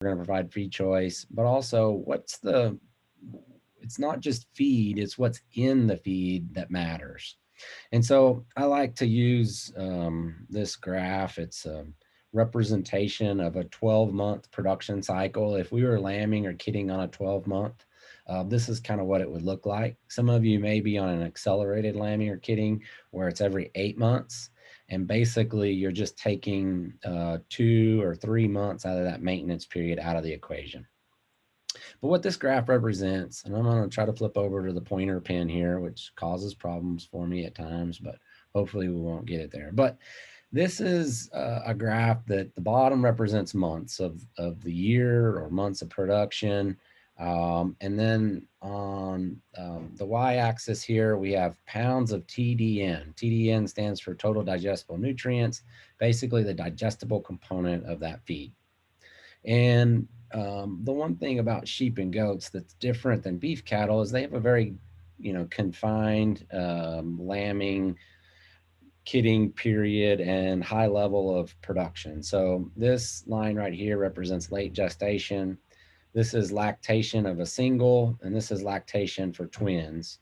we're going to provide free choice, but also it's not just feed, it's what's in the feed that matters. And so I like to use this graph. It's a representation of a 12-month production cycle. If we were lambing or kidding on a 12-month, this is kind of what it would look like. Some of you may be on an accelerated lambing or kidding where it's every 8 months. And basically, you're just taking 2 or 3 months out of that maintenance period out of the equation. But what this graph represents, and I'm going to try to flip over to the pointer pin here, which causes problems for me at times, but hopefully we won't get it there. But this is a graph that the bottom represents months of the year or months of production. And then on the y-axis here, we have pounds of TDN. TDN stands for total digestible nutrients, basically the digestible component of that feed. And the one thing about sheep and goats that's different than beef cattle is they have a very, confined lambing, kidding period and high level of production. So this line right here represents late gestation. This is lactation of a single, and this is lactation for twins.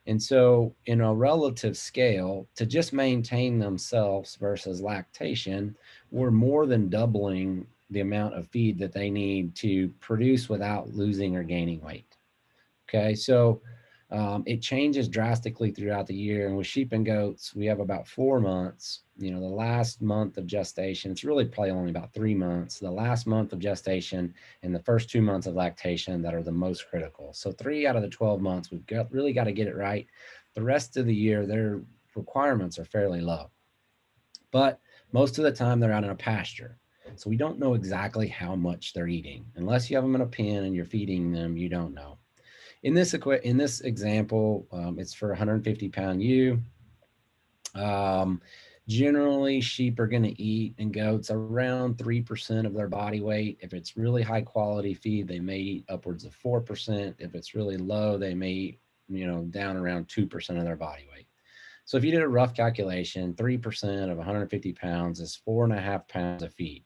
And so, in a relative scale, to just maintain themselves versus lactation, we're more than doubling the amount of feed that they need to produce without losing or gaining weight. Okay, so it changes drastically throughout the year. And with sheep and goats, we have about 4 months. The last month of gestation, it's really probably only about 3 months. The last month of gestation and the first 2 months of lactation that are the most critical. So 3 out of the 12 months, really got to get it right. The rest of the year, their requirements are fairly low. But most of the time, they're out in a pasture. So we don't know exactly how much they're eating. Unless you have them in a pen and you're feeding them, you don't know. In this example, it's for 150-pound ewe. Generally, sheep are going to eat and goats around 3% of their body weight. If it's really high quality feed, they may eat upwards of 4%. If it's really low, they may eat, down around 2% of their body weight. So if you did a rough calculation, 3% of 150 pounds is 4.5 pounds of feed.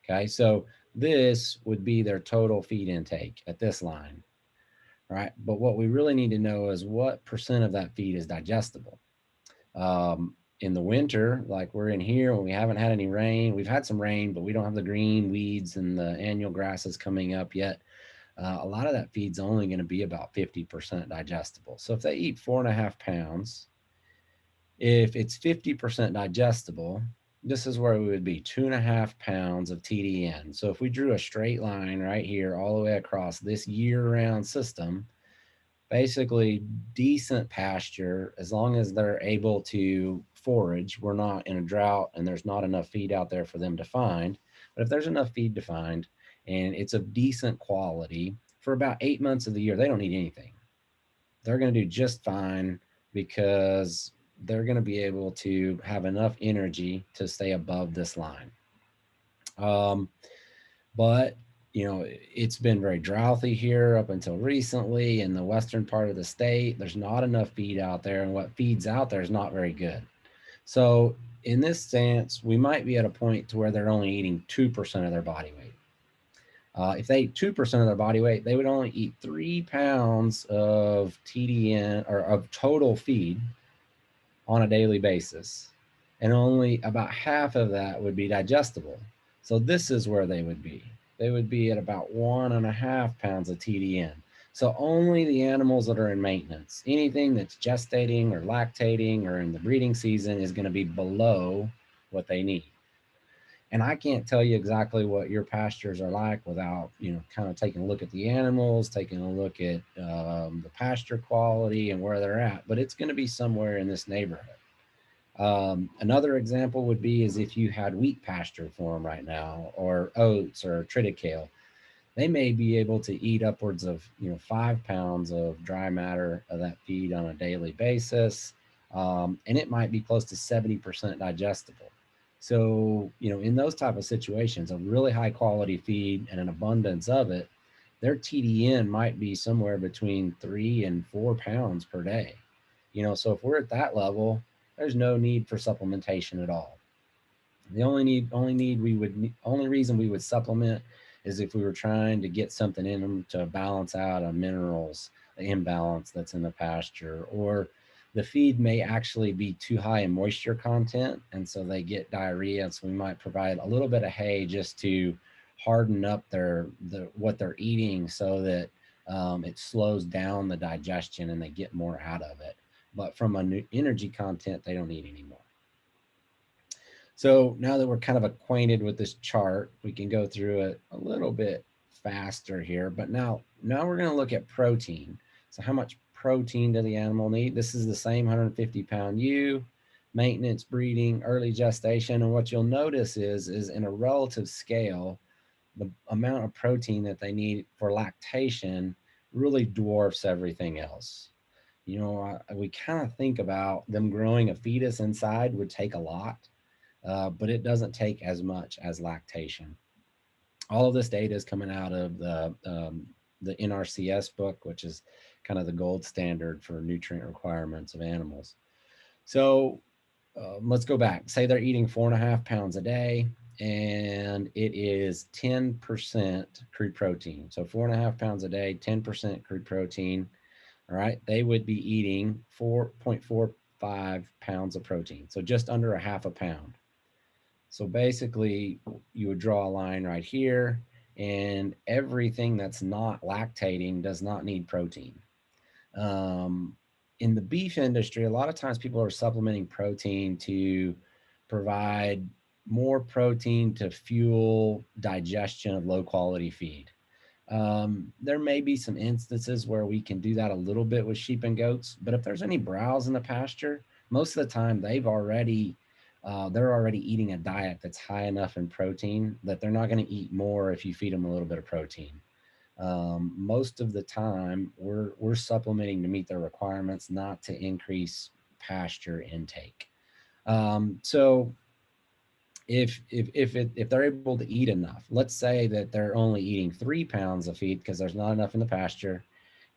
Okay, so this would be their total feed intake at this line. Right. But what we really need to know is what percent of that feed is digestible. In the winter, like we're in here, when we haven't had any rain, we've had some rain, but we don't have the green weeds and the annual grasses coming up yet. A lot of that feed's only going to be about 50% digestible. So if they eat 4.5 pounds, if it's 50% digestible, this is where we would be 2.5 pounds of TDN. So if we drew a straight line right here all the way across this year-round system, basically decent pasture, as long as they're able to forage. We're not in a drought and there's not enough feed out there for them to find. But if there's enough feed to find and it's of decent quality, for about 8 months of the year, they don't need anything. They're going to do just fine because they're going to be able to have enough energy to stay above this line. Um, but it's been very droughty here up until recently in the western part of the state. There's not enough feed out there, and what feeds out there is not very good. So in this stance, we might be at a point to where they're only eating 2% of their body weight. If they ate 2% of their body weight, they would only eat 3 pounds of TDN or of total feed on a daily basis, and only about half of that would be digestible. So this is where they would be. They would be at about 1.5 pounds of TDN. So only the animals that are in maintenance, anything that's gestating or lactating or in the breeding season, is going to be below what they need. And I can't tell you exactly what your pastures are like without, kind of taking a look at the animals, taking a look at the pasture quality and where they're at. But it's going to be somewhere in this neighborhood. Another example would be is if you had wheat pasture for them right now, or oats or triticale, they may be able to eat upwards of 5 pounds of dry matter of that feed on a daily basis, and it might be close to 70% digestible. So in those type of situations, a really high quality feed and an abundance of it, their TDN might be somewhere between 3 and 4 pounds per day. So if we're at that level, there's no need for supplementation at all. The only reason we would supplement is if we were trying to get something in them to balance out a minerals imbalance that's in the pasture, or the feed may actually be too high in moisture content, and so they get diarrhea. So we might provide a little bit of hay just to harden up what they're eating, so that it slows down the digestion and they get more out of it. But from a energy content, they don't need anymore. So now that we're kind of acquainted with this chart, we can go through it a little bit faster here. But now we're going to look at protein. So how much protein do the animal need? This is the same 150-pound ewe, maintenance, breeding, early gestation. And what you'll notice is in a relative scale, the amount of protein that they need for lactation really dwarfs everything else. We kind of think about them growing a fetus inside would take a lot, but it doesn't take as much as lactation. All of this data is coming out of the NRCS book, which is kind of the gold standard for nutrient requirements of animals. So let's go back. Say they're eating 4.5 pounds a day, and it is 10% crude protein. So 4.5 pounds a day, 10% crude protein. All right, they would be eating 4.45 pounds of protein, so just under a half a pound. So basically, you would draw a line right here, and everything that's not lactating does not need protein. Um, in the beef industry, a lot of times people are supplementing protein to provide more protein to fuel digestion of low quality feed. There may be some instances where we can do that a little bit with sheep and goats, but if there's any browse in the pasture, most of the time they're already eating a diet that's high enough in protein that they're not going to eat more if you feed them a little bit of protein. Most of the time, we're supplementing to meet their requirements, not to increase pasture intake. So if they're able to eat enough, let's say that they're only eating 3 pounds of feed because there's not enough in the pasture,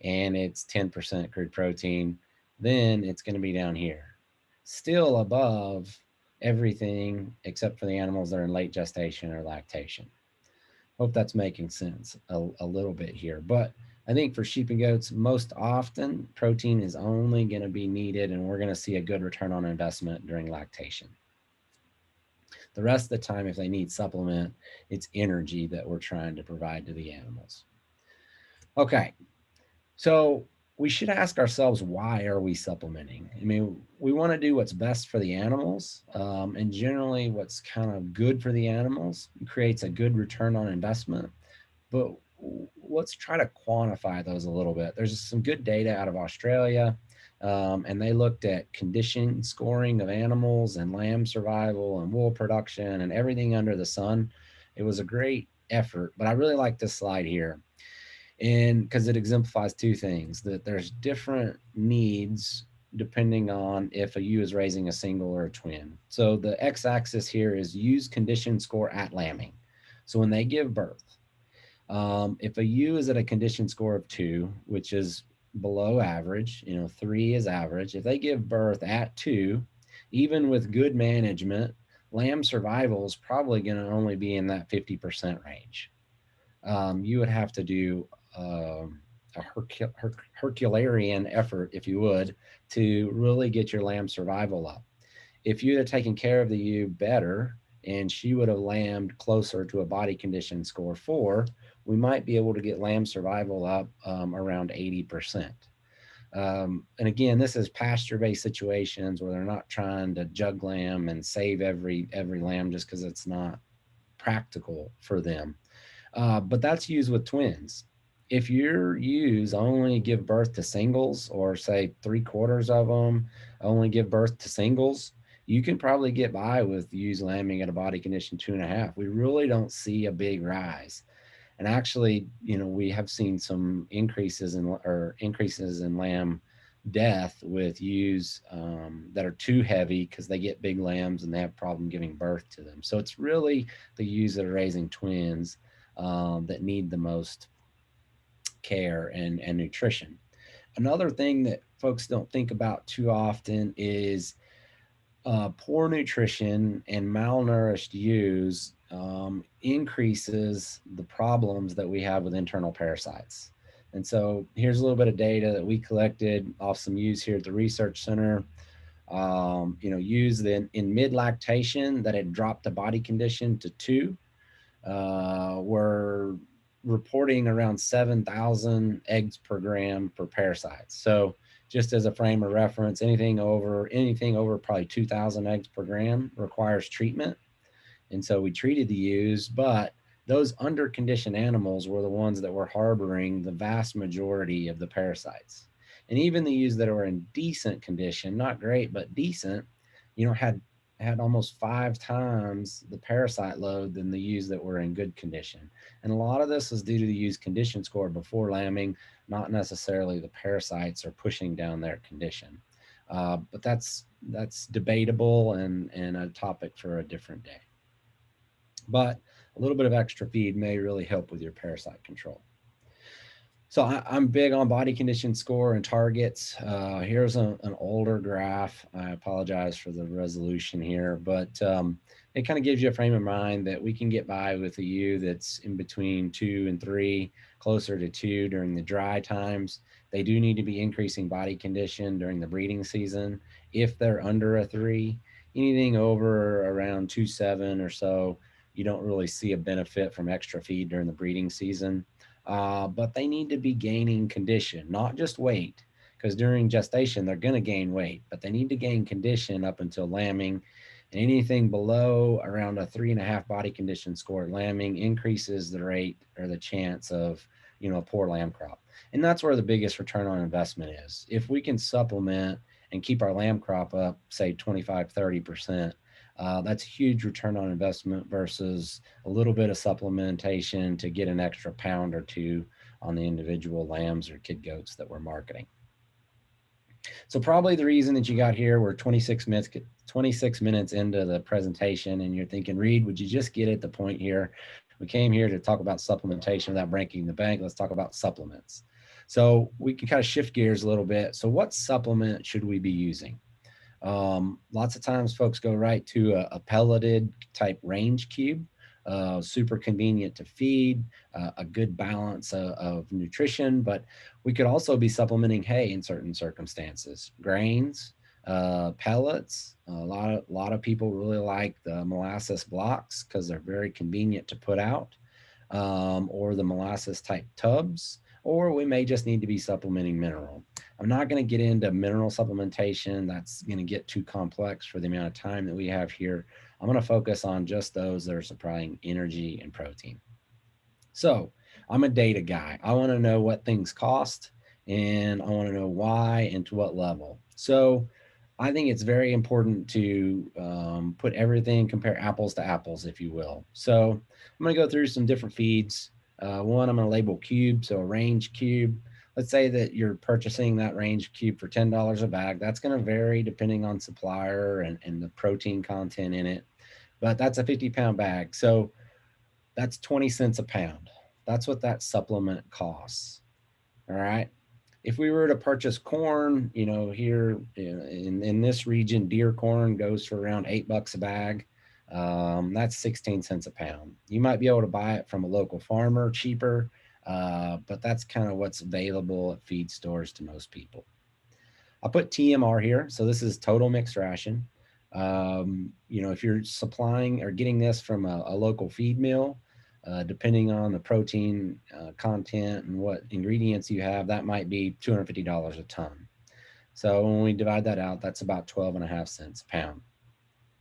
and it's 10% crude protein, then it's going to be down here, still above everything except for the animals that are in late gestation or lactation. Hope that's making sense a little bit here. But I think for sheep and goats, most often protein is only going to be needed, and we're going to see a good return on investment during lactation. The rest of the time, if they need supplement, it's energy that we're trying to provide to the animals. Okay, so we should ask ourselves, why are we supplementing? I mean, we want to do what's best for the animals, and generally what's kind of good for the animals creates a good return on investment. But let's try to quantify those a little bit. There's some good data out of Australia, and they looked at condition scoring of animals and lamb survival and wool production and everything under the sun. It was a great effort, but I really like this slide here, and because it exemplifies two things: that there's different needs depending on if a ewe is raising a single or a twin. So the x-axis here is ewes condition score at lambing. So when they give birth, if a ewe is at a condition score of 2, which is below average, 3 is average. If they give birth at 2, even with good management, lamb survival is probably going to only be in that 50% range. You would have to do a Herculean effort, if you would, to really get your lamb survival up. If you'd have taken care of the ewe better and she would have lambed closer to a body condition score 4, we might be able to get lamb survival up around 80%. And again, this is pasture-based situations where they're not trying to jug lamb and save every lamb just because it's not practical for them. But that's used with twins. If your ewes only give birth to singles, or say 3/4 of them only give birth to singles, you can probably get by with ewes lambing at a body condition 2.5. We really don't see a big rise. And actually, we have seen some increases in lamb death with ewes that are too heavy because they get big lambs and they have problem giving birth to them. So it's really the ewes that are raising twins that need the most care and nutrition. Another thing that folks don't think about too often is poor nutrition and malnourished ewes increases the problems that we have with internal parasites. And so here's a little bit of data that we collected off some ewes here at the research center. Ewes in mid lactation that had dropped the body condition to 2 were reporting around 7,000 eggs per gram for parasites. So just as a frame of reference, anything over probably 2,000 eggs per gram requires treatment. And so we treated the ewes, but those under conditioned animals were the ones that were harboring the vast majority of the parasites. And even the ewes that were in decent condition, not great, but decent, had almost 5 times the parasite load than the ewes that were in good condition. And a lot of this is due to the ewe's condition score before lambing, not necessarily the parasites are pushing down their condition. But that's debatable and a topic for a different day. But a little bit of extra feed may really help with your parasite control. So I'm big on body condition score and targets. Here's an older graph. I apologize for the resolution here, but it kind of gives you a frame of mind that we can get by with a ewe that's in between 2 and 3, closer to 2 during the dry times. They do need to be increasing body condition during the breeding season. If they're under a 3, anything over around 2.7 or so, you don't really see a benefit from extra feed during the breeding season. But they need to be gaining condition, not just weight, because during gestation they're going to gain weight, but they need to gain condition up until lambing. And anything below around a 3.5 body condition score at lambing increases the rate or the chance of a poor lamb crop. And that's where the biggest return on investment is. If we can supplement and keep our lamb crop up, say 25-30%, that's a huge return on investment versus a little bit of supplementation to get an extra pound or two on the individual lambs or kid goats that we're marketing. So probably the reason that you got here, we're 26 minutes into the presentation and you're thinking, Reed, would you just get at the point here? We came here to talk about supplementation without breaking the bank. Let's talk about supplements. So we can kind of shift gears a little bit. So what supplement should we be using? Lots of times folks go right to a pelleted type range cube, super convenient to feed, a good balance of nutrition, but we could also be supplementing hay in certain circumstances, grains, pellets. A lot of people really like the molasses blocks because they're very convenient to put out, or the molasses type tubs, or we may just need to be supplementing mineral. I'm not going to get into mineral supplementation. That's going to get too complex for the amount of time that we have here. I'm going to focus on just those that are supplying energy and protein. So I'm a data guy. I want to know what things cost and I want to know why and to what level. So I think it's very important to put everything, compare apples to apples, if you will. So I'm going to go through some different feeds. One, I'm going to label cube, so a range cube. Let's say that you're purchasing that range cube for $10 a bag. That's going to vary depending on supplier and the protein content in it. But that's a 50-pound bag. So that's 20 cents a pound. That's what that supplement costs. All right. If we were to purchase corn, here in this region, deer corn goes for around $8 a bag. That's 16 cents a pound. You might be able to buy it from a local farmer cheaper, but that's kind of what's available at feed stores to most people. I'll put TMR here. So this is total mixed ration. If you're supplying or getting this from a local feed mill, depending on the protein content and what ingredients you have, that might be $250 a ton. So when we divide that out, that's about 12.5 cents a pound.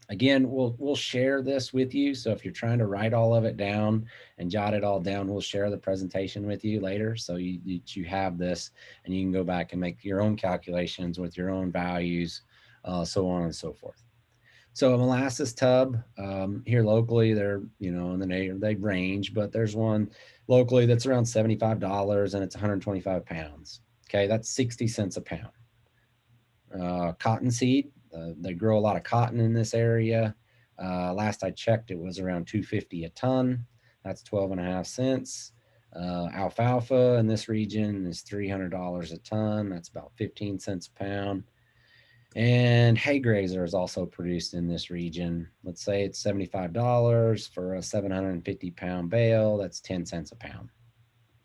Again, we'll share this with you. So if you're trying to write all of it down and jot it all down, we'll share the presentation with you later. So you have this and you can go back and make your own calculations with your own values, so on and so forth. So a molasses tub here locally, they're, in the neighborhood, they range, but there's one locally that's around $75 and it's 125 pounds. Okay, that's 60 cents a pound. Cottonseed, they grow a lot of cotton in this area. Last I checked, it was around $250 a ton. That's 12.5 cents. Alfalfa in this region is $300 a ton. That's about 15 cents a pound. And hay grazer is also produced in this region. Let's say it's $75 for a 750-pound bale. That's 10 cents a pound,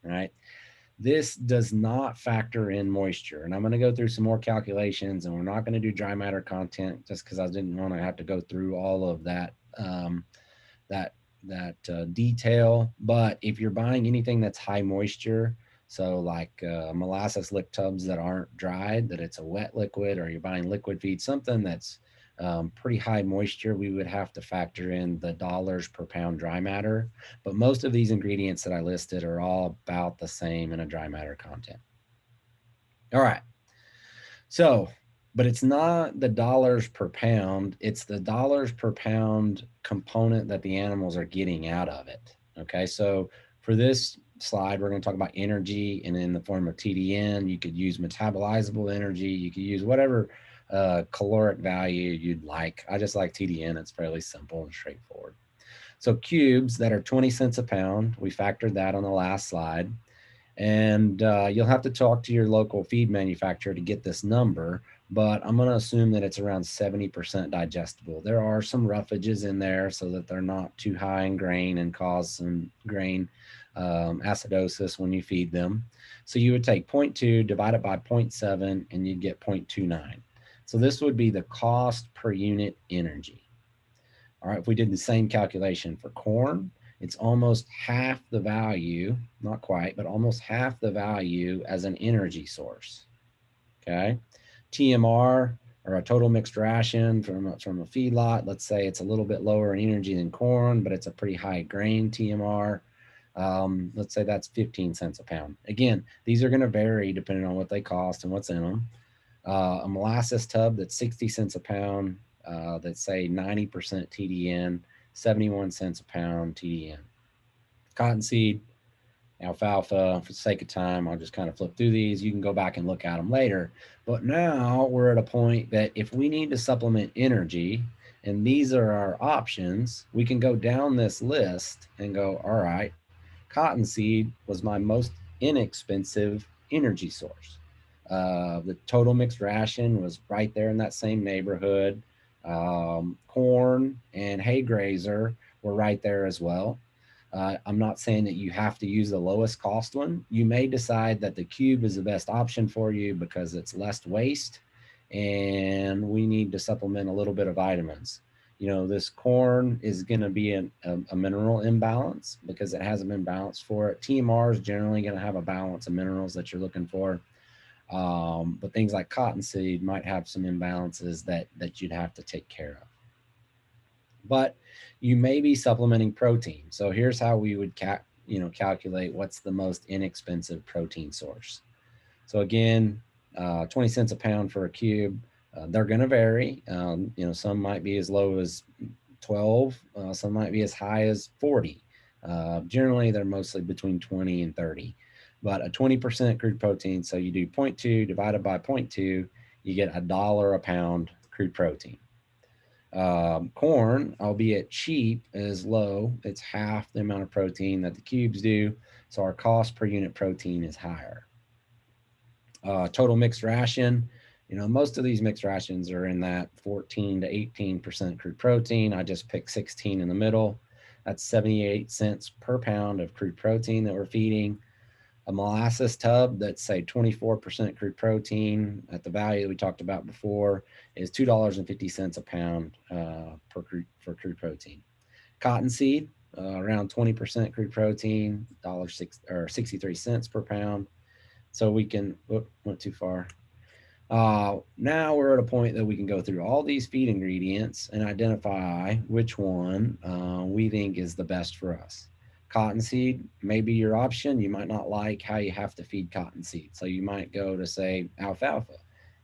right? This does not factor in moisture. And I'm going to go through some more calculations, and we're not going to do dry matter content just because I didn't want to have to go through all of that that detail. But if you're buying anything that's high moisture, so like molasses lick tubs that aren't dried, that it's a wet liquid, or you're buying liquid feed, something that's pretty high moisture, we would have to factor in the dollars per pound dry matter. But most of these ingredients that I listed are all about the same in a dry matter content. All right. So, but it's not the dollars per pound, it's the dollars per pound component that the animals are getting out of it. Okay. So, for this slide, we're going to talk about energy, and in the form of TDN. You could use metabolizable energy, you could use whatever caloric value you'd like. I just like TDN, it's fairly simple and straightforward. So, cubes that are 20 cents a pound, we factored that on the last slide. And you'll have to talk to your local feed manufacturer to get this number, but I'm going to assume that it's around 70% digestible. There are some roughages in there so that they're not too high in grain and cause some grain acidosis when you feed them. So you would take 0.2, divide it by 0.7, and you'd get 0.29. So this would be the cost per unit energy. All right, if we did the same calculation for corn, it's almost half the value, not quite, but almost half the value as an energy source. Okay. TMR, or a total mixed ration from a feedlot, let's say it's a little bit lower in energy than corn, but it's a pretty high grain TMR. Let's say that's 15 cents a pound. Again, these are going to vary depending on what they cost and what's in them. A molasses tub that's 60 cents a pound, that's say 90% TDN, 71 cents a pound TDN. Cottonseed, alfalfa, for the sake of time, I'll just kind of flip through these. You can go back and look at them later. But now we're at a point that if we need to supplement energy, and these are our options, we can go down this list and go, all right, cottonseed was my most inexpensive energy source. The total mixed ration was right there in that same neighborhood. Corn and hay grazer were right there as well. I'm not saying that you have to use the lowest cost one. You may decide that the cube is the best option for you because it's less waste, and we need to supplement a little bit of vitamins. You know, this corn is going to be a mineral imbalance because it hasn't been balanced for it. TMR is generally going to have a balance of minerals that you're looking for. But things like cottonseed might have some imbalances that you'd have to take care of. But you may be supplementing protein. So here's how we would calculate what's the most inexpensive protein source. So again, 20 cents a pound for a cube. They're going to vary. Some might be as low as 12. Some might be as high as 40. Generally, they're mostly between 20 and 30. But a 20% crude protein, so you do 0.2 divided by 0.2, you get $1 a pound crude protein. Corn, albeit cheap, is low. It's half the amount of protein that the cubes do. So our cost per unit protein is higher. Total mixed ration, most of these mixed rations are in that 14 to 18% crude protein. I just picked 16 in the middle. That's 78 cents per pound of crude protein that we're feeding. A molasses tub that's say 24% crude protein at the value that we talked about before is $2.50 a pound for crude protein. Cottonseed, around 20% crude protein, $1.63 per pound. So we can, went too far. Now we're at a point that we can go through all these feed ingredients and identify which one we think is the best for us. Cottonseed may be your option. You might not like how you have to feed cottonseed. So you might go to, say, alfalfa.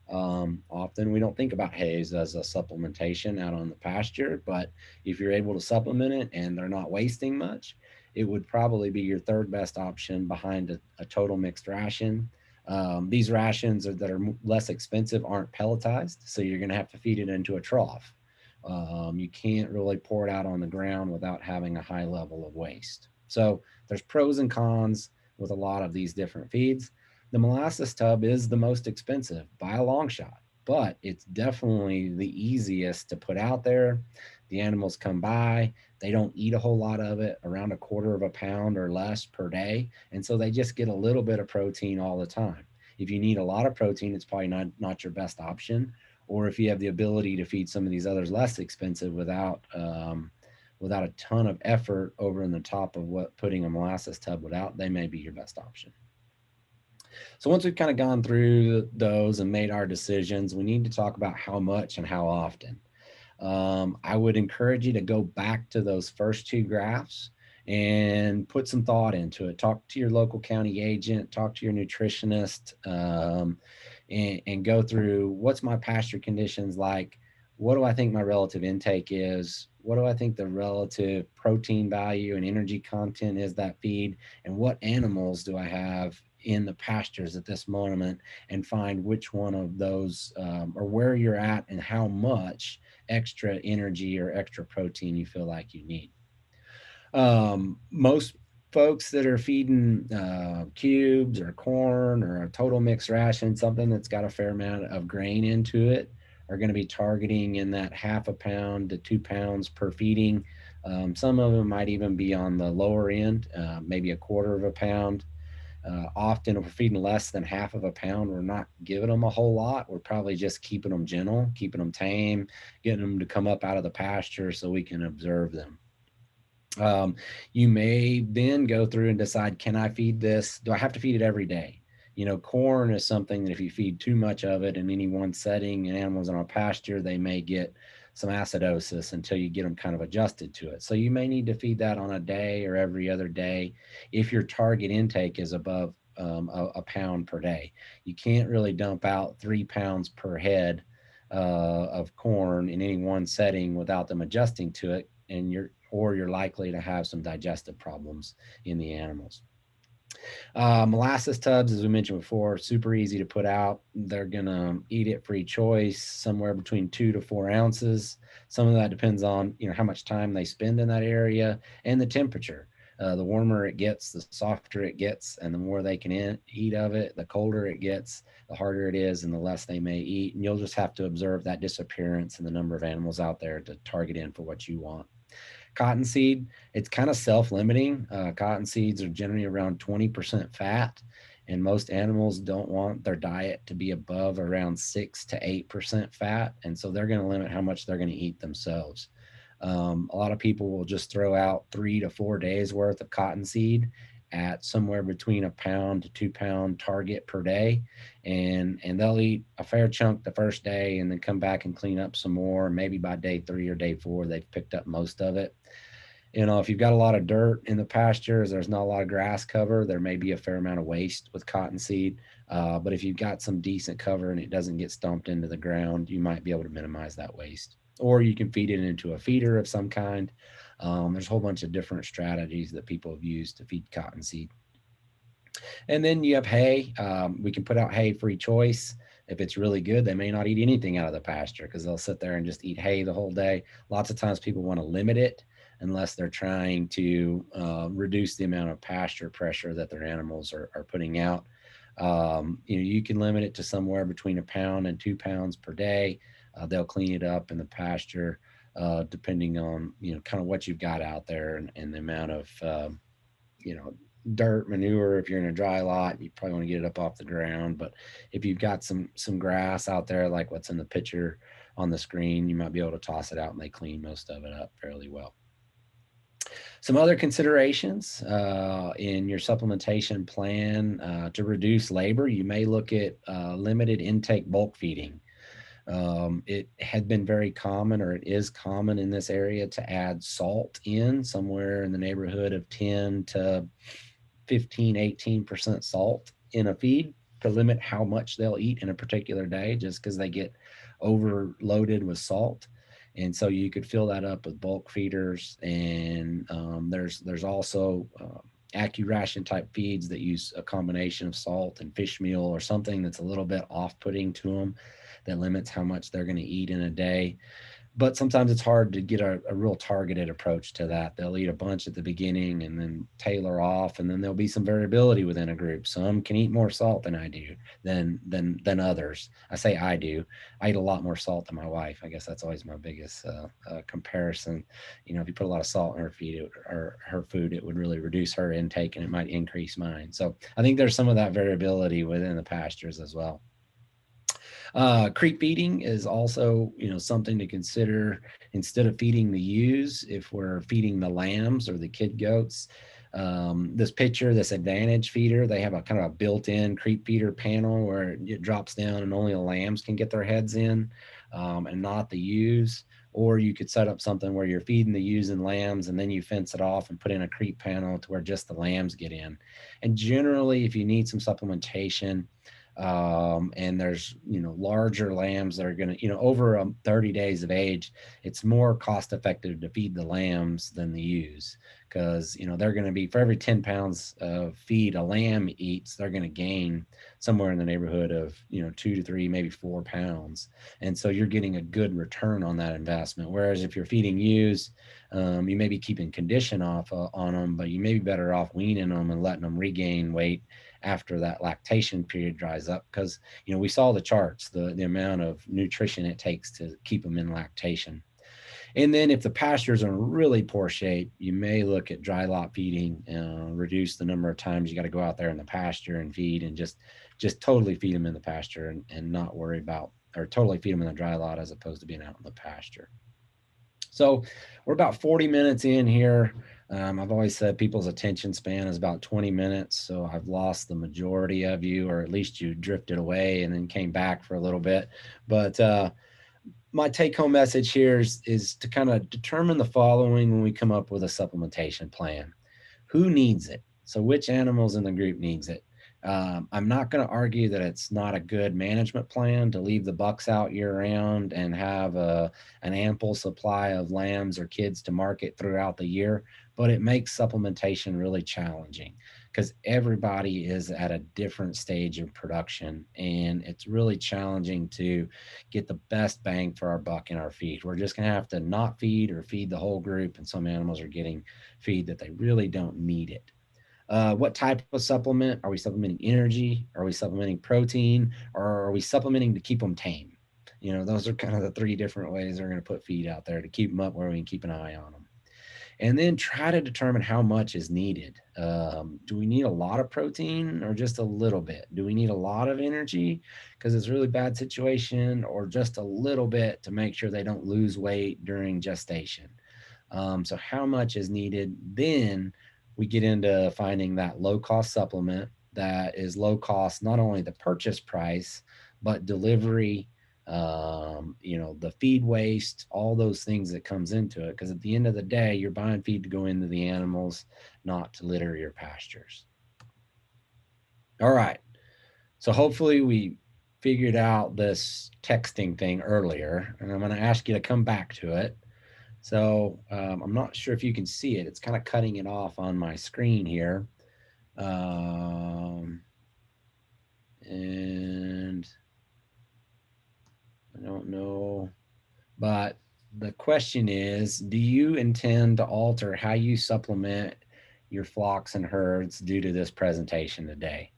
Often we don't think about hays as a supplementation out on the pasture, but if you're able to supplement it and they're not wasting much, it would probably be your third best option behind a total mixed ration. These rations that are less expensive aren't pelletized, so you're going to have to feed it into a trough. You can't really pour it out on the ground without having a high level of waste. So there's pros and cons with a lot of these different feeds. The molasses tub is the most expensive by a long shot. but it's definitely the easiest to put out there. The animals come by, they don't eat a whole lot of it, around a quarter of a pound or less per day. And so they just get a little bit of protein all the time. If you need a lot of protein, it's probably not your best option. Or if you have the ability to feed some of these others less expensive without a ton of effort over in the top of what putting a molasses tub without, they may be your best option. So once we've kind of gone through those and made our decisions, we need to talk about how much and how often. I would encourage you to go back to those first two graphs and put some thought into it. Talk to your local county agent, talk to your nutritionist, and go through what's my pasture conditions like? What do I think my relative intake is? What do I think the relative protein value and energy content is that feed? And what animals do I have in the pastures at this moment? And find which one of those, or where you're at and how much extra energy or extra protein you feel like you need. Most folks that are feeding cubes or corn or a total mixed ration, something that's got a fair amount of grain into it, are going to be targeting in that half a pound to 2 pounds per feeding. Some of them might even be on the lower end, maybe a quarter of a pound. Often, if we're feeding less than half of a pound, we're not giving them a whole lot. We're probably just keeping them gentle, keeping them tame, getting them to come up out of the pasture so we can observe them. Um, you may then go through and decide, can I feed this? Do I have to feed it every day? Corn is something that if you feed too much of it in any one setting and animals in a pasture, they may get some acidosis until you get them kind of adjusted to it. So you may need to feed that on a day or every other day if your target intake is above a pound per day. You can't really dump out 3 pounds per head of corn in any one setting without them adjusting to it, and you're likely to have some digestive problems in the animals. Molasses tubs, as we mentioned before, super easy to put out. They're gonna eat it free choice, somewhere between 2 to 4 ounces. Some of that depends on how much time they spend in that area and the temperature. The warmer it gets, the softer it gets, and the more they can eat of it. The colder it gets, the harder it is, and the less they may eat. And you'll just have to observe that disappearance and the number of animals out there to target in for what you want. Cottonseed, it's kind of self-limiting. Cotton seeds are generally around 20% fat, and most animals don't want their diet to be above around 6 to 8% fat, and so they're going to limit how much they're going to eat themselves. A lot of people will just throw out 3 to 4 days worth of cottonseed at somewhere between a pound to 2 pound target per day, and they'll eat a fair chunk the first day and then come back and clean up some more. Maybe by day 3 or day 4 they've picked up most of it. If you've got a lot of dirt in the pastures, there's not a lot of grass cover, there may be a fair amount of waste with cottonseed. But if you've got some decent cover and it doesn't get stomped into the ground, you might be able to minimize that waste. Or you can feed it into a feeder of some kind. There's a whole bunch of different strategies that people have used to feed cottonseed. And then you have hay. We can put out hay free choice. If it's really good, they may not eat anything out of the pasture because they'll sit there and just eat hay the whole day. Lots of times people want to limit it unless they're trying to reduce the amount of pasture pressure that their animals are putting out. You can limit it to somewhere between a pound and 2 pounds per day. They'll clean it up in the pasture, depending on kind of what you've got out there and the amount of you know dirt manure. If you're in a dry lot, you probably want to get it up off the ground, but if you've got some grass out there like what's in the picture on the screen, you might be able to toss it out and they clean most of it up fairly well. Some other considerations in your supplementation plan to reduce labor, you may look at limited intake bulk feeding. It had been very common, or it is common in this area, to add salt in somewhere in the neighborhood of 10 to 15, 18% salt in a feed to limit how much they'll eat in a particular day, just because they get overloaded with salt. And so you could fill that up with bulk feeders. And there's also AccuRation type feeds that use a combination of salt and fish meal or something that's a little bit off-putting to them, that limits how much they're going to eat in a day. but sometimes it's hard to get a real targeted approach to that. They'll eat a bunch at the beginning and then tailor off, and then there'll be some variability within a group. Some can eat more salt than I do, than others. I say I do. I eat a lot more salt than my wife. I guess that's always my biggest comparison. You know, if you put a lot of salt in her feed or her food, it would really reduce her intake, and it might increase mine. So I think there's some of that variability within the pastures as well. Creep feeding is also, something to consider instead of feeding the ewes. If we're feeding the lambs or the kid goats, this picture, this advantage feeder, they have a kind of a built-in creep feeder panel where it drops down and only the lambs can get their heads in, and not the ewes. Or you could set up something where you're feeding the ewes and lambs, and then you fence it off and put in a creep panel to where just the lambs get in. And generally, if you need some supplementation, and there's larger lambs that are going to over 30 days of age, it's more cost effective to feed the lambs than the ewes, because they're going to be, for every 10 pounds of feed a lamb eats, they're going to gain somewhere in the neighborhood of 2 to 3, maybe 4 pounds. And so you're getting a good return on that investment. Whereas if you're feeding ewes, you may be keeping condition off on them, but you may be better off weaning them and letting them regain weight after that lactation period dries up, because we saw the charts, the amount of nutrition it takes to keep them in lactation. And then if the pastures are in really poor shape, you may look at dry lot feeding, reduce the number of times you got to go out there in the pasture and feed, and just totally feed them in the pasture, and not worry about, or totally feed them in the dry lot as opposed to being out in the pasture. So we're about 40 minutes in here. I've always said people's attention span is about 20 minutes. So I've lost the majority of you, or at least you drifted away and then came back for a little bit. But my take home message here is to kind of determine the following when we come up with a supplementation plan. Who needs it? So which animals in the group needs it? I'm not going to argue that it's not a good management plan to leave the bucks out year round and have an ample supply of lambs or kids to market throughout the year, but it makes supplementation really challenging because everybody is at a different stage of production, and it's really challenging to get the best bang for our buck in our feed. We're just going to have to not feed or feed the whole group, and some animals are getting feed that they really don't need it. What type of supplement? Are we supplementing energy? Are we supplementing protein? Or are we supplementing to keep them tame? Those are kind of the three different ways we're going to put feed out there to keep them up where we can keep an eye on them. And then try to determine how much is needed. Do we need a lot of protein or just a little bit? Do we need a lot of energy because it's a really bad situation, or just a little bit to make sure they don't lose weight during gestation? So how much is needed? Then we get into finding that low cost supplement that is low cost, not only the purchase price, but delivery, the feed waste, all those things that comes into it. Because at the end of the day, you're buying feed to go into the animals, not to litter your pastures. All right. So hopefully we figured out this texting thing earlier, and I'm going to ask you to come back to it. So I'm not sure if you can see it. It's kind of cutting it off on my screen here. And I don't know, but the question is, do you intend to alter how you supplement your flocks and herds due to this presentation today?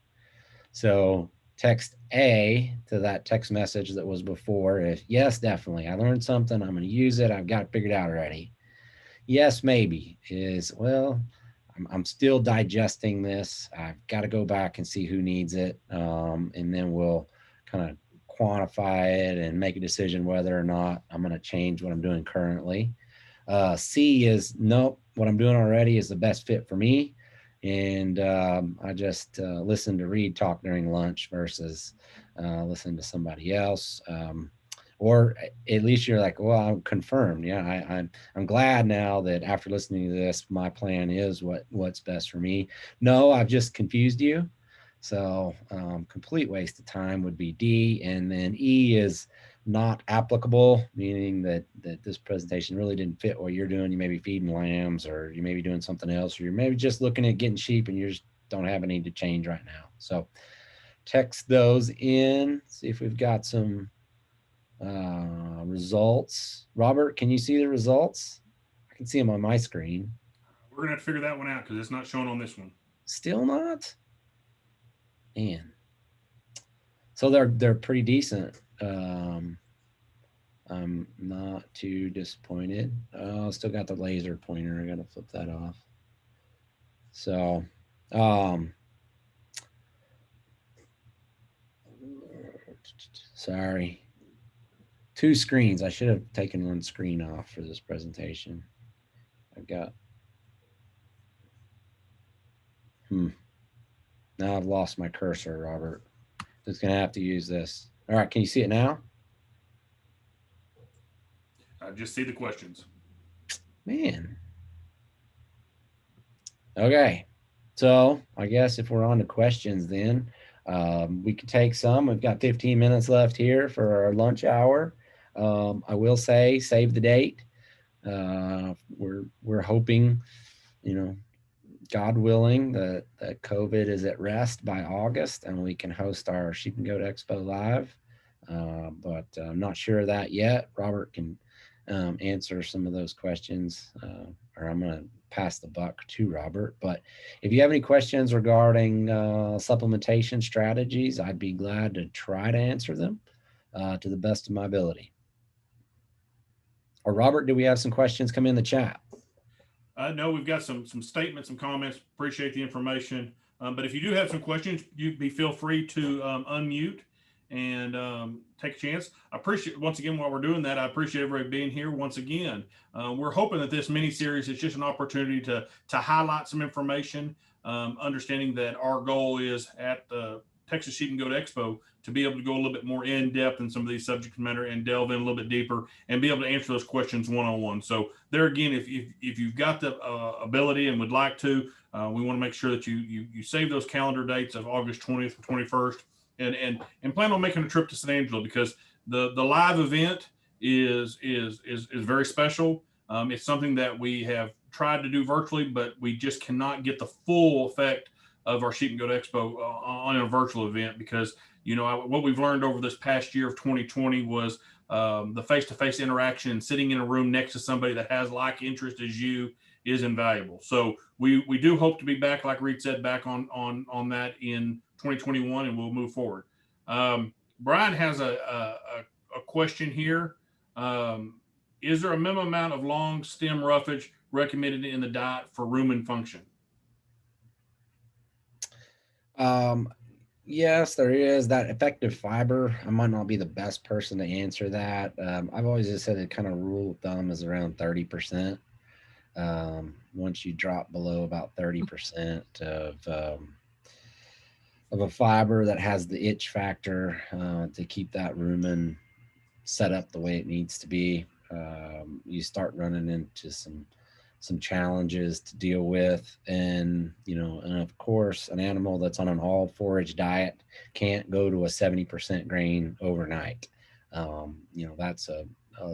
So text A to that text message that was before. If yes, definitely, I learned something, I'm going to use it, I've got it figured out already. Yes, maybe is, well, I'm still digesting this. I've got to go back and see who needs it. And then we'll kind of quantify it and make a decision whether or not I'm going to change what I'm doing currently. C is, nope, what I'm doing already is the best fit for me. And I just listen to Reed talk during lunch versus listening to somebody else. Or at least you're like, well, I'm confirmed. Yeah, I'm glad now that after listening to this, my plan is what's best for me. No, I've just confused you. So complete waste of time would be D. And then E is not applicable, meaning that this presentation really didn't fit what you're doing. You may be feeding lambs, or you may be doing something else, or you're maybe just looking at getting sheep and you just don't have any to change right now. So text those in, see if we've got some Results. Robert, can you see the results? I can see them on my screen. We're gonna have to figure that one out because it's not shown on this one. Still not? Man. So they're pretty decent. I'm not too disappointed. Still got the laser pointer. I gotta flip that off. So, um, sorry. Two screens. I should have taken one screen off for this presentation. I've got. Hmm. Now I've lost my cursor, Robert. Just gonna have to use this. All right. Can you see it now? Just see the questions. Man. Okay. So I guess if we're on to questions, then we can take some. We've got 15 minutes left here for our lunch hour. I will say, save the date. We're hoping, you know, God willing, that COVID is at rest by August, and we can host our Sheep and Goat Expo live. But I'm not sure of that yet. Robert can answer some of those questions, or I'm going to pass the buck to Robert. But if you have any questions regarding supplementation strategies, I'd be glad to try to answer them to the best of my ability. Or Robert, do we have some questions come in the chat? No, we've got some statements, some comments. Appreciate the information. But if you do have some questions, you be feel free to unmute and take a chance. I appreciate once again while we're doing that. I appreciate everybody being here once again. We're hoping that this mini series is just an opportunity to highlight some information, understanding that our goal is at the Texas Sheep and Goat Expo to be able to go a little bit more in depth in some of these subject matter and delve in a little bit deeper and be able to answer those questions one on one. So there again, if you've got the ability and would like to, we want to make sure that you save those calendar dates of August 20th and 21st, and plan on making a trip to San Angelo because the live event is very special. It's something that we have tried to do virtually, but we just cannot get the full effect of our Sheep and Goat Expo on a virtual event because what we've learned over this past year of 2020 was the face-to-face interaction and sitting in a room next to somebody that has like interest as you is invaluable. So we do hope to be back, like Reed said, back on that in 2021, and we'll move forward. Brian has a question here. Is there a minimum amount of long stem roughage recommended in the diet for rumen function? Um, yes, there is that effective fiber. I might not be the best person to answer that. I've always just said the kind of rule of thumb is around 30%. Once you drop below about 30% of a fiber that has the itch factor to keep that rumen set up the way it needs to be, you start running into some challenges to deal with. And of course, an animal that's on an all forage diet can't go to a 70% grain overnight. That's a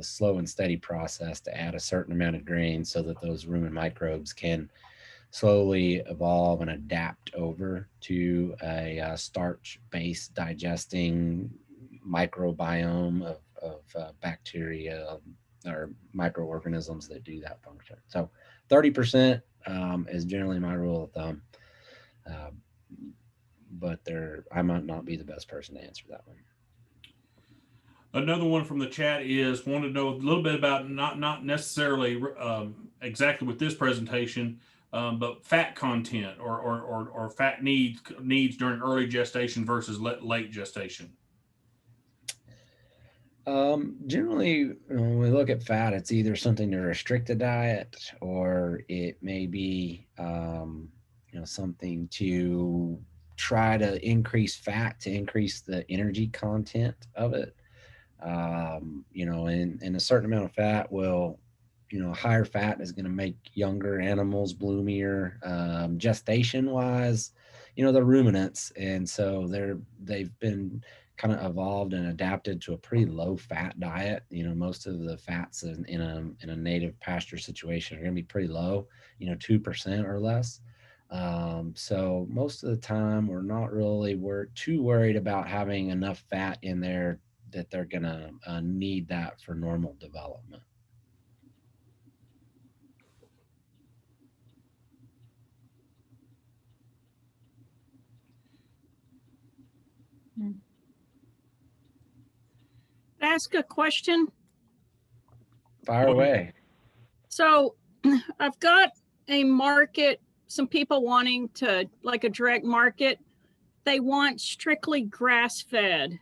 slow and steady process to add a certain amount of grain so that those rumen microbes can slowly evolve and adapt over to a starch based digesting microbiome of bacteria or microorganisms that do that function. So 30% is generally my rule of thumb. Uh, but I might not be the best person to answer that one. Another one from the chat is wanted to know a little bit about not necessarily exactly with this presentation, but fat content or fat needs during early gestation versus late gestation. Generally, when we look at fat, it's either something to restrict the diet or it may be, something to try to increase fat to increase the energy content of it. And a certain amount of fat will, higher fat is going to make younger animals bloomier. Gestation wise, they're ruminants, and so they've been kind of evolved and adapted to a pretty low fat diet. Most of the fats in a native pasture situation are going to be pretty low, 2% or less. So most of the time, we're not really too worried about having enough fat in there that they're gonna need that for normal development. Ask a question. Fire away. So I've got a market, some people wanting to, like a direct market, they want strictly grass fed.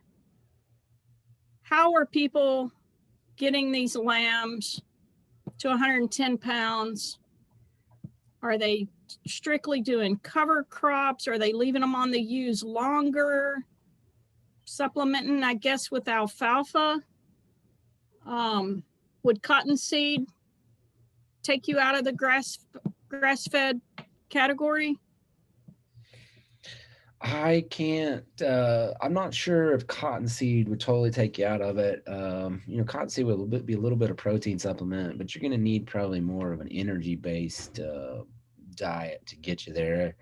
How are people getting these lambs to 110 pounds? Are they strictly doing cover crops? Are they leaving them on the ewes longer? Supplementing, I guess, with alfalfa? Would cottonseed take you out of the grass-fed category? I can't. I'm not sure if cottonseed would totally take you out of it. You know, cottonseed would be a little bit of protein supplement, but you're going to need probably more of an energy-based diet to get you there.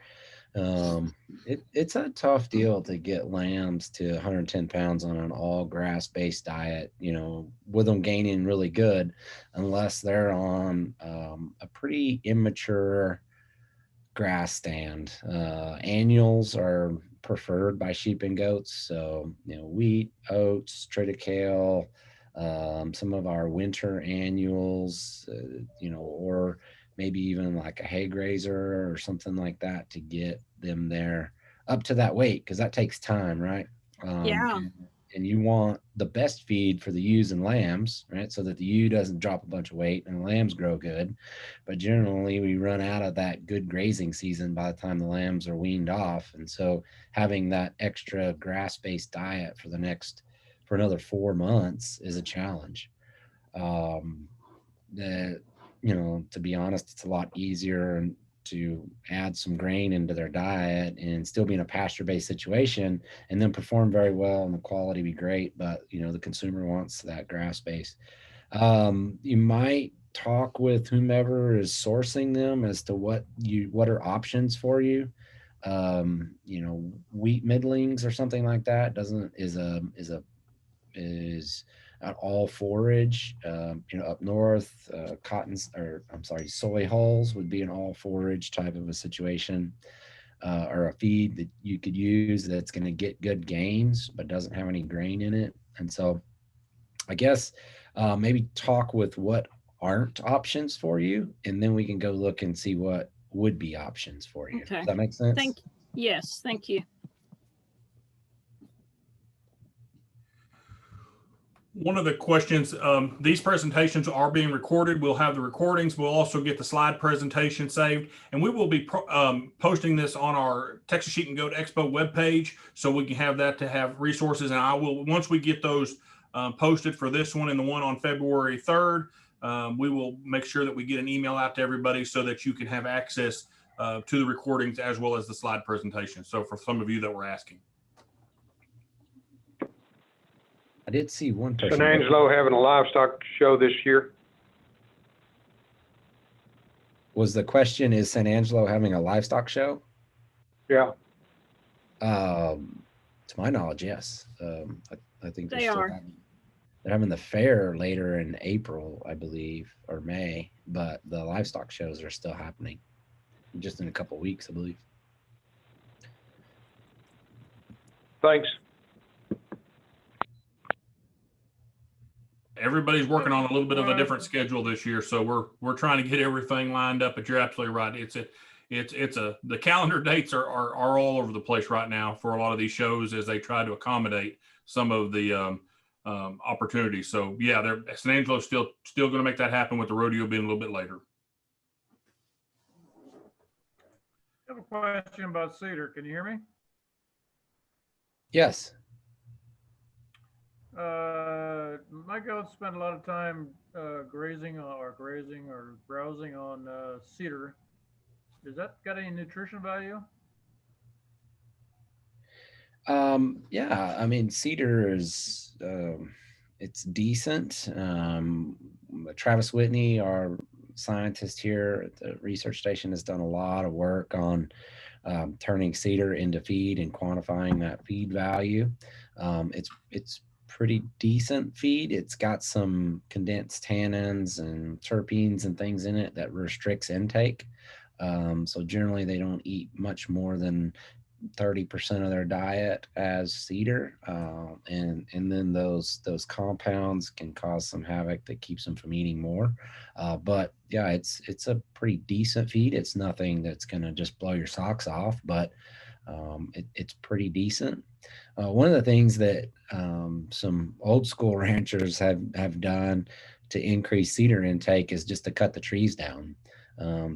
It's a tough deal to get lambs to 110 pounds on an all grass-based diet. You know, with them gaining really good, unless they're on a pretty immature grass stand. Annuals are preferred by sheep and goats. So, you know, wheat, oats, triticale, some of our winter annuals, you know, or maybe even like a hay grazer or something like that to get them there up to that weight because that takes time, right? Yeah. And you want the best feed for the ewes and lambs, right? So that the ewe doesn't drop a bunch of weight and the lambs grow good. But generally, we run out of that good grazing season by the time the lambs are weaned off. And so, having that extra grass based diet for another 4 months is a challenge. Um, that, you know, to be honest, it's a lot easier to add some grain into their diet and still be in a pasture based situation and then perform very well and the quality be great. But, you know, the consumer wants that grass base. You might talk with whomever is sourcing them as to what are options for you. You know, wheat middlings or something like that doesn't is an all forage. You know, up north, soy hulls would be an all forage type of a situation, or a feed that you could use that's going to get good gains but doesn't have any grain in it. And so, I guess maybe talk with what aren't options for you, and then we can go look and see what would be options for you. Okay. Does that make sense? Yes, thank you. One of the questions, these presentations are being recorded. We'll have the recordings. We'll also get the slide presentation saved, and we will be posting this on our Texas Sheep and Goat Expo webpage, so we can have that to have resources. And I will, once we get those posted for this one and the one on February 3rd, we will make sure that we get an email out to everybody so that you can have access to the recordings as well as the slide presentation. So for some of you that were asking. I did see one person. Is Angelo having a livestock show this year? Was the question, is San Angelo having a livestock show? Yeah. To my knowledge, yes. I think they are. They're having the fair later in April, I believe, or May, but the livestock shows are still happening just in a couple of weeks, I believe. Thanks. Everybody's working on a little bit of a different schedule this year, so we're trying to get everything lined up. But you're absolutely right. The calendar dates are all over the place right now for a lot of these shows as they try to accommodate some of the opportunities. So yeah, San Angelo's still going to make that happen with the rodeo being a little bit later. I have a question about cedar. Can you hear me? Yes. My goats spend a lot of time grazing or browsing on cedar. Does that got any nutrition value? Yeah, I mean, cedar is it's decent. Travis Whitney, our scientist here at the research station, has done a lot of work on turning cedar into feed and quantifying that feed value. It's pretty decent feed. It's got some condensed tannins and terpenes and things in it that restricts intake. So generally they don't eat much more than 30% of their diet as cedar, and then those compounds can cause some havoc that keeps them from eating more. But yeah, it's a pretty decent feed. It's nothing that's going to just blow your socks off, but it's pretty decent. One of the things that some old school ranchers have done to increase cedar intake is just to cut the trees down.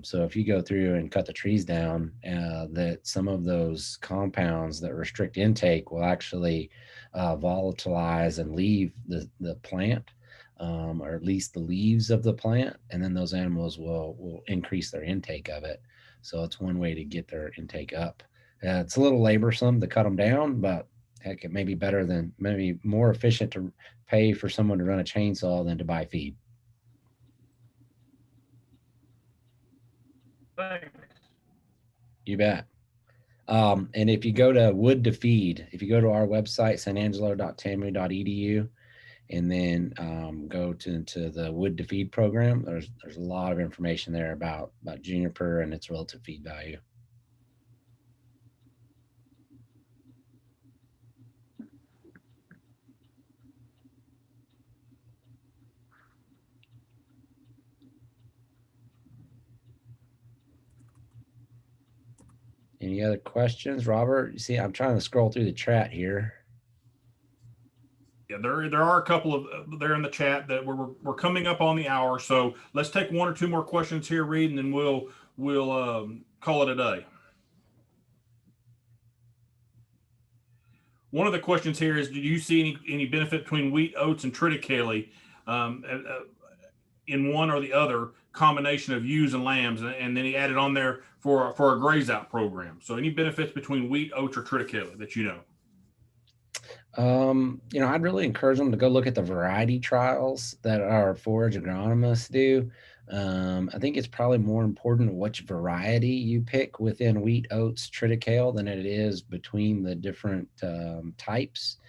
So if you go through and cut the trees down, that some of those compounds that restrict intake will actually volatilize and leave the plant, or at least the leaves of the plant, and then those animals will increase their intake of it. So it's one way to get their intake up. It's a little laborsome to cut them down, but heck, it may be better than, maybe more efficient to pay for someone to run a chainsaw than to buy feed. Thanks. You bet. And if you go to Wood to Feed, if you go to our website, sanangelo.tamu.edu, and then go to the Wood to Feed program, there's a lot of information there about juniper and its relative feed value. Any other questions, Robert? You see, I'm trying to scroll through the chat here. Yeah, there are a couple of there in the chat that we're coming up on the hour, so let's take one or two more questions here, Reed, and then we'll call it a day. One of the questions here is, do you see any benefit between wheat, oats, and triticale in one or the other combination of ewes and lambs? And then he added on there for a graze out program. So any benefits between wheat, oats, or triticale that you know? I'd really encourage them to go look at the variety trials that our forage agronomists do. I think it's probably more important which variety you pick within wheat, oats, triticale than it is between the different types.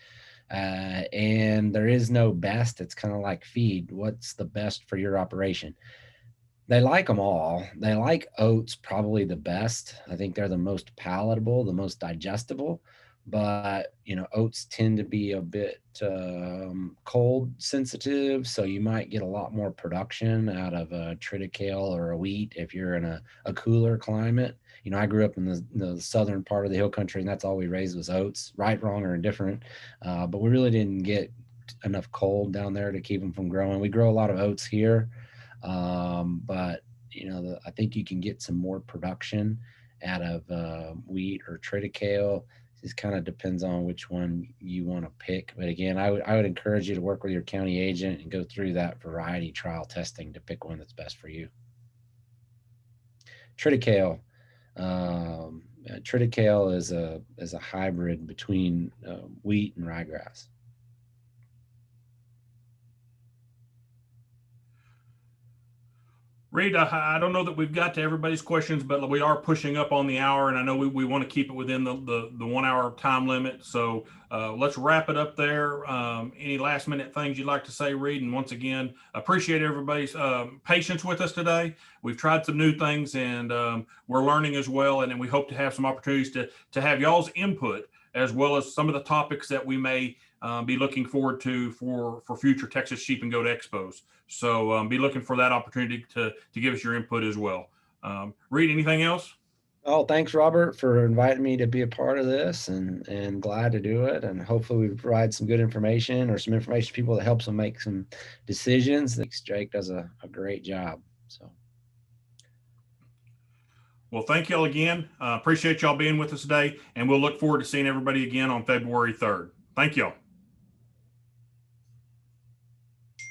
And there is no best. It's kind of like feed. What's the best for your operation? They like them all. They like oats probably the best. I think they're the most palatable, the most digestible. But oats tend to be a bit cold sensitive, so you might get a lot more production out of a triticale or a wheat if you're in a cooler climate. I grew up in the southern part of the hill country, and that's all we raised was oats, right, wrong, or indifferent. But we really didn't get enough cold down there to keep them from growing. We grow a lot of oats here, but I think you can get some more production out of wheat or triticale. It kind of depends on which one you want to pick. But again, I would encourage you to work with your county agent and go through that variety trial testing to pick one that's best for you. Triticale. Triticale is a hybrid between wheat and ryegrass. Reed, I don't know that we've got to everybody's questions, but we are pushing up on the hour, and I know we want to keep it within the 1 hour time limit. So let's wrap it up there. Any last minute things you'd like to say, Reed? And once again, appreciate everybody's patience with us today. We've tried some new things, and we're learning as well. And then we hope to have some opportunities to have y'all's input, as well as some of the topics that we may be looking forward to for future Texas Sheep and Goat Expos. So be looking for that opportunity to give us your input as well. Reed, anything else? Oh, thanks, Robert, for inviting me to be a part of this, and glad to do it. And hopefully we provide some good information, or some information to people that helps them make some decisions. Jake does a great job. So. Well, thank y'all again. Appreciate y'all being with us today, and we'll look forward to seeing everybody again on February 3rd. Thank y'all.